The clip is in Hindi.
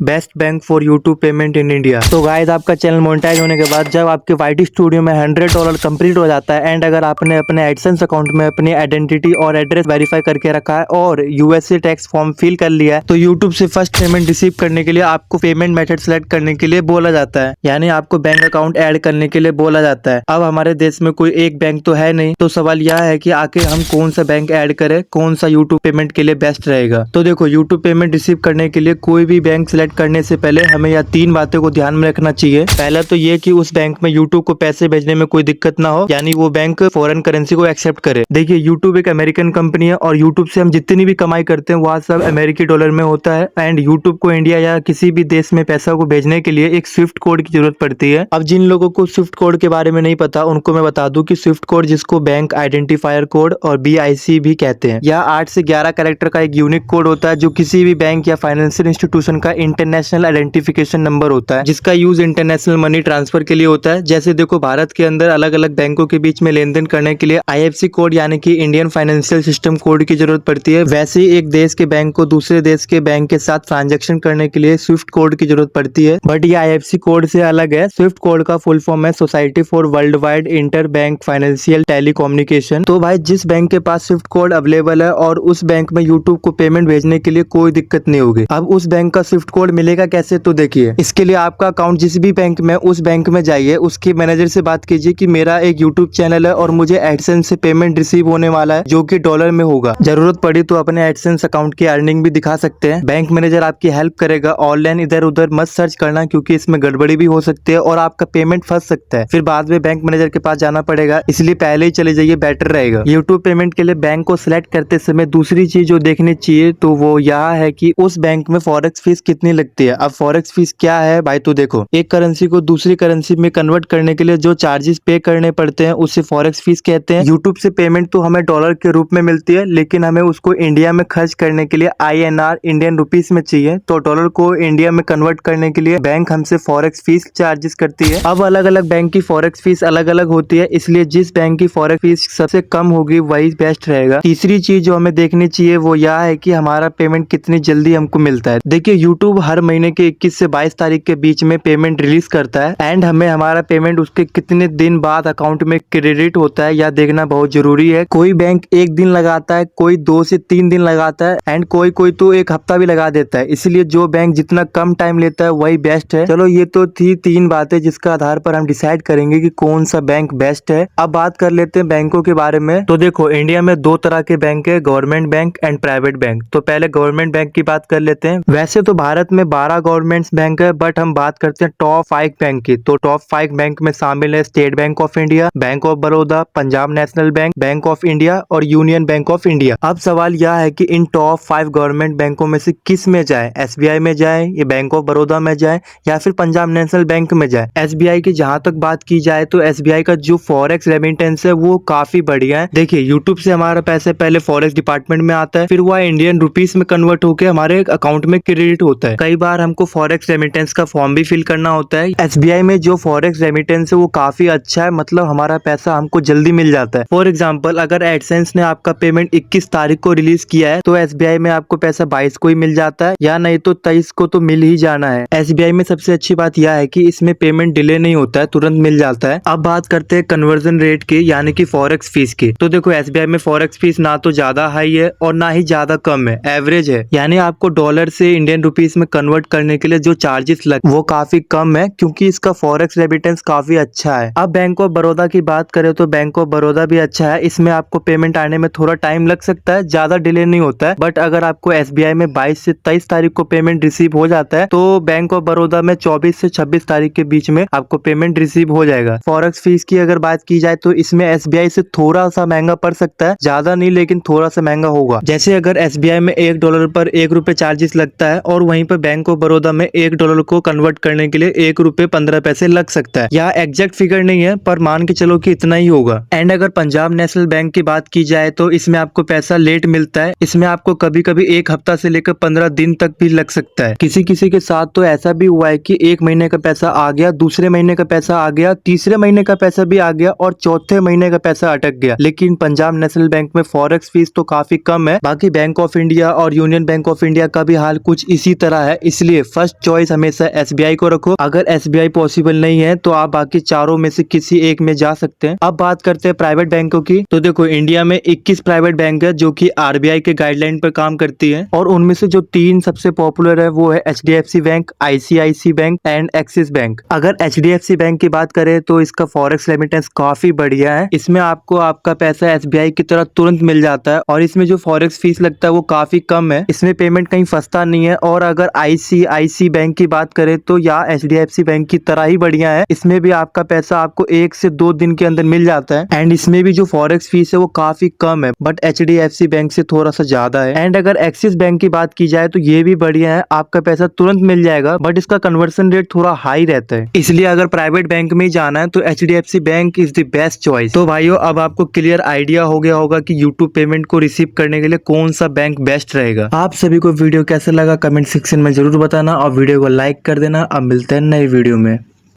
Best bank for YouTube payment in India. तो गाइस आपका चैनल मोनेटाइज होने के बाद जब आपके वाईटी स्टूडियो में $100 कंप्लीट हो जाता है एंड अगर आपने अपने एडसेंस अकाउंट में अपनी आइडेंटिटी और एड्रेस वेरीफाई करके रखा है और यूएसए टैक्स फॉर्म फिल कर लिया है तो यूट्यूब से फर्स्ट पेमेंट रिसीव करने के लिए आपको पेमेंट मेथड सेलेक्ट करने के लिए बोला जाता है, यानी आपको बैंक अकाउंट ऐड करने के लिए बोला जाता है। अब हमारे देश में कोई एक बैंक तो है नहीं, तो सवाल यह है कि आखिर हम कौन सा बैंक ऐड करें, कौन सा यूट्यूब पेमेंट के लिए बेस्ट रहेगा। तो देखो, यूट्यूब पेमेंट रिसीव करने के लिए कोई भी बैंक सिलेक्ट करने से पहले हमें यह 3 बातों को ध्यान में रखना चाहिए। पहला तो ये कि उस बैंक में यूट्यूब को पैसे भेजने में कोई दिक्कत ना हो, यानी वो बैंक फॉरेन करेंसी को एक्सेप्ट करे। देखिए, यूट्यूब एक अमेरिकन कंपनी है और यूट्यूब से हम जितनी भी कमाई करते हैं वह सब अमेरिकी डॉलर में होता है एंड यूट्यूब को इंडिया या किसी भी देश में पैसा को भेजने के लिए एक स्विफ्ट कोड की जरूरत पड़ती है। अब जिन लोगों को स्विफ्ट कोड के बारे में नहीं पता उनको मैं बता दूं कि स्विफ्ट कोड, जिसको बैंक आइडेंटिफायर कोड और BIC भी कहते हैं, यह 8 से 11 कैरेक्टर का एक यूनिक कोड होता है जो किसी भी बैंक या फाइनेंशियल इंस्टीट्यूशन का इंटरनेशनल आइडेंटिफिकेशन नंबर होता है, जिसका यूज इंटरनेशनल मनी ट्रांसफर के लिए होता है। जैसे देखो, भारत के अंदर अलग अलग बैंकों के बीच में लेन देन करने के लिए IFC कोड यानी कि इंडियन फाइनेंशियल सिस्टम कोड की जरूरत पड़ती है। वैसे ही एक देश के बैंक को दूसरे देश के बैंक के साथ ट्रांजेक्शन करने के लिए स्विफ्ट कोड की जरूरत पड़ती है, बट ये IFC कोड से अलग है। स्विफ्ट कोड का फुल फॉर्म है society for world wide inter bank financial telecommunication. तो भाई, जिस बैंक के पास स्विफ्ट कोड अवेलेबल है और उस बैंक में यूट्यूब को पेमेंट भेजने के लिए कोई दिक्कत नहीं होगी। अब उस बैंक का स्विफ्ट कोड मिलेगा कैसे, तो देखिए, इसके लिए आपका अकाउंट जिस भी बैंक में, उस बैंक में जाइए, उसके मैनेजर से बात कीजिए कि मेरा एक यूट्यूब चैनल है और मुझे एडसेंस से पेमेंट रिसीव होने वाला है जो कि डॉलर में होगा। जरूरत पड़ी तो अपने एडसेंस अकाउंट की अर्निंग भी दिखा सकते हैं। बैंक मैनेजर आपकी हेल्प करेगा। ऑनलाइन इधर उधर मत सर्च करना क्योंकि इसमें गड़बड़ी भी हो सकती है और आपका पेमेंट फंस सकता है, फिर बाद में बैंक मैनेजर के पास जाना पड़ेगा, इसलिए पहले ही चले जाइए, बेटर रहेगा। यूट्यूब पेमेंट के लिए बैंक को सिलेक्ट करते समय दूसरी चीज जो देखनी चाहिए तो वो यह है कि उस बैंक में फॉरेक्स फीस कितनी लगती है। अब फॉरेक्स फीस क्या है भाई, तो देखो, एक करेंसी को दूसरी करेंसी में कन्वर्ट करने के लिए जो चार्जेस पे करने पड़ते हैं उसे फॉरेक्स फीस कहते हैं। यूट्यूब से पेमेंट तो हमें डॉलर के रूप में मिलती है, लेकिन हमें उसको इंडिया में खर्च करने के लिए INR इंडियन रुपीस में चाहिए, तो डॉलर को इंडिया में कन्वर्ट करने के लिए बैंक हमसे फॉरेक्स फीस चार्जेस करती है। अब अलग अलग बैंक की फॉरेक्स फीस अलग अलग होती है, इसलिए जिस बैंक की फॉरेक्स फीस सबसे कम होगी वही बेस्ट रहेगा। तीसरी चीज जो हमें देखनी चाहिए वो यह है कि हमारा पेमेंट कितनी जल्दी हमको मिलता है। देखिए, यूट्यूब हर महीने के 21 से 22 तारीख के बीच में पेमेंट रिलीज करता है एंड हमें हमारा पेमेंट उसके कितने दिन बाद अकाउंट में क्रेडिट होता है यह देखना बहुत जरूरी है। कोई बैंक 1 दिन लगाता है, कोई 2 से 3 दिन लगाता है एंड कोई कोई तो 1 हफ्ता भी लगा देता है, इसलिए जो बैंक जितना कम टाइम लेता है वही बेस्ट है। चलो, ये तो थी 3 बातें जिसका आधार पर हम डिसाइड करेंगे कि कौन सा बैंक बेस्ट है। अब बात कर लेते हैं बैंकों के बारे में। तो देखो, इंडिया में 2 तरह के बैंक है, government bank and private bank. तो पहले गवर्नमेंट बैंक की बात कर लेते हैं। वैसे तो भारत में 12 गवर्नमेंट बैंक है, बट हम बात करते हैं टॉप 5 बैंक की। तो टॉप 5 बैंक में शामिल है state bank of India, bank of Baroda, Punjab national bank, bank of India और यूनियन बैंक ऑफ इंडिया। अब सवाल यह है कि इन टॉप 5 गवर्नमेंट बैंकों में से किस में जाए, SBI में जाए, ये बैंक ऑफ बड़ौदा में जाए या फिर पंजाब नेशनल बैंक में जाए। SBI की जहां तक बात की जाए तो SBI का जो फॉरेक्स रेमिटेंस है वो काफी बढ़िया है। देखिए, यूट्यूब से हमारा पैसे पहले फॉरेक्स डिपार्टमेंट में आता है, फिर वह इंडियन रुपीस में कन्वर्ट होकर हमारे अकाउंट में क्रेडिट होता है। कई बार हमको फॉरेक्स रेमिटेंस का फॉर्म भी फिल करना होता है। SBI में जो फॉरेक्स रेमिटेंस है वो काफी अच्छा है, मतलब हमारा पैसा हमको जल्दी मिल जाता है। फॉर एग्जाम्पल, अगर एडसेंस ने आपका पेमेंट 21 तारीख को रिलीज किया है तो SBI में आपको पैसा 22 को ही मिल जाता है, या नहीं तो 23 को तो मिल ही जाना है। SBI में सबसे अच्छी बात यह है कि इसमें पेमेंट डिले नहीं होता है, तुरंत मिल जाता है। अब बात करते हैं कन्वर्जन रेट की, यानी कि फॉरेक्स फीस की। तो देखो, SBI में फॉरेक्स फीस ना तो ज्यादा हाई है और ना ही ज्यादा कम है, एवरेज है, यानी आपको डॉलर से इंडियन रुपीस में कन्वर्ट करने के लिए जो चार्जेस लग वो काफी कम है क्योंकि इसका फॉरेक्स रेमिटेंस काफी अच्छा है। अब बैंक ऑफ बड़ौदा की बात करें तो बैंक ऑफ बड़ौदा भी अच्छा है, इसमें आपको पेमेंट आने में थोड़ा टाइम लग सकता है, ज्यादा डिले नहीं होता है। बट अगर आपको SBI में 22 से 23 तारीख को पेमेंट रिसीव हो जाता है तो बैंक ऑफ बड़ौदा में 24 से 26 तारीख के बीच में आपको पेमेंट रिसीव हो जाएगा। फॉरेक्स फीस की अगर बात की जाए तो इसमें SBI से थोड़ा सा महंगा पड़ सकता है, ज्यादा नहीं लेकिन थोड़ा सा महंगा होगा। जैसे अगर SBI में $1 पर ₹1 चार्जेस लगता है और वहीं पर बैंक ऑफ बड़ौदा में $1 को कन्वर्ट करने के लिए ₹1.15 लग सकता है। यह एग्जैक्ट फिगर नहीं है पर मान के चलो कि इतना ही होगा। एंड अगर पंजाब नेशनल बैंक की बात की जाए तो इसमें आपको पैसा लेट मिलता है, इसमें आपको कभी कभी 1 हफ्ता से लेकर 15 दिन तक भी लग सकता है। किसी किसी के साथ तो ऐसा भी हुआ है कि 1 महीने का पैसा आ गया, दूसरे महीने का पैसा आ गया, तीसरे महीने का पैसा भी आ गया और चौथे महीने का पैसा अटक गया। लेकिन पंजाब नेशनल बैंक में फॉरेक्स फीस तो काफी कम है। बाकी बैंक ऑफ इंडिया और यूनियन बैंक ऑफ इंडिया का भी हाल कुछ इसी तरह है, इसलिए फर्स्ट चॉइस हमेशा SBI को रखो। अगर SBI पॉसिबल नहीं है तो आप बाकी चारों में से किसी एक में जा सकते हैं। अब बात करते हैं प्राइवेट बैंकों की। तो देखो इंडिया में 21 प्राइवेट बैंक है जो कि RBI के गाइडलाइन पर काम करती है, और उनमें से जो 3 सबसे पॉपुलर है वो है HDFC bank, ICICI bank and axis bank. अगर HDFC बैंक की बात करें तो इसका फॉरेक्स रेमिटेंस काफी बढ़िया है। इसमें आपको आपका पैसा SBI की तरह तुरंत मिल जाता है, और इसमें जो फॉरेक्स फीस लगता है वो काफी कम है। इसमें पेमेंट कहीं फंसता नहीं है। और अगर ICICI बैंक की बात करें तो या HDFC बैंक की तरह ही बढ़िया है। इसमें भी आपका पैसा आपको 1 से 2 दिन के अंदर मिल जाता है, एंड इसमें भी जो फॉरेक्स फीस है वो काफी कम है, बट HDFC बैंक से थोड़ा सा ज्यादा है। एंड अगर एक्सिस बैंक की बात की जाए तो ये भी बढ़िया है, आपका पैसा तुरंत मिल जाएगा, बट इसका कन्वर्सन रेट थोड़ा हाई रहता है। इसलिए अगर प्राइवेट बैंक में ही जाना है तो HDFC bank is the best choice. तो भाइयों अब आपको क्लियर आइडिया हो गया होगा कि YouTube पेमेंट को रिसीव करने के लिए कौन सा बैंक बेस्ट रहेगा। आप सभी को वीडियो कैसा लगा कमेंट सेक्शन में जरूर बताना, और वीडियो को लाइक कर देना। अब मिलते हैं नई वीडियो में।